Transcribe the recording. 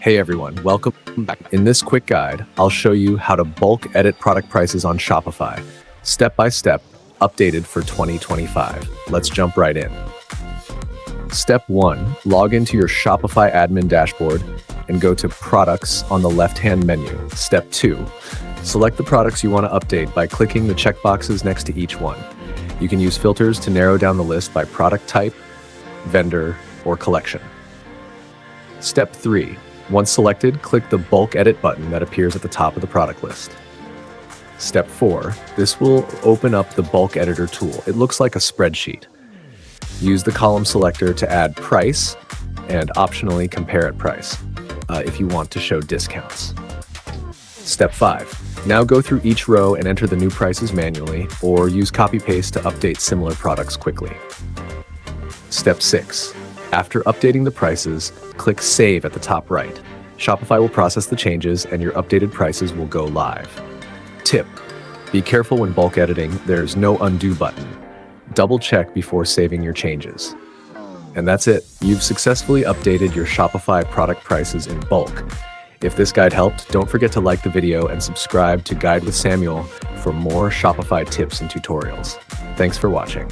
Hey everyone, welcome back. In this quick guide, I'll show you how to bulk edit product prices on Shopify, step by step, updated for 2025. Let's jump right in. Step 1, log into your Shopify admin dashboard and go to Products on the left-hand menu. Step 2, select the products you want to update by clicking the checkboxes next to each one. You can use filters to narrow down the list by product type, vendor, or collection. Step 3, once selected, click the Bulk Edit button that appears at the top of the product list. Step 4, this will open up the Bulk Editor tool. It looks like a spreadsheet. Use the column selector to add price and optionally compare at price if you want to show discounts. Step 5, now go through each row and enter the new prices manually or use copy-paste to update similar products quickly. Step 6, after updating the prices, click Save at the top right. Shopify will process the changes and your updated prices will go live. Tip: be careful when bulk editing, there's no undo button. Double check before saving your changes. And that's it. You've successfully updated your Shopify product prices in bulk. If this guide helped, don't forget to like the video and subscribe to Guide with Samuel for more Shopify tips and tutorials. Thanks for watching.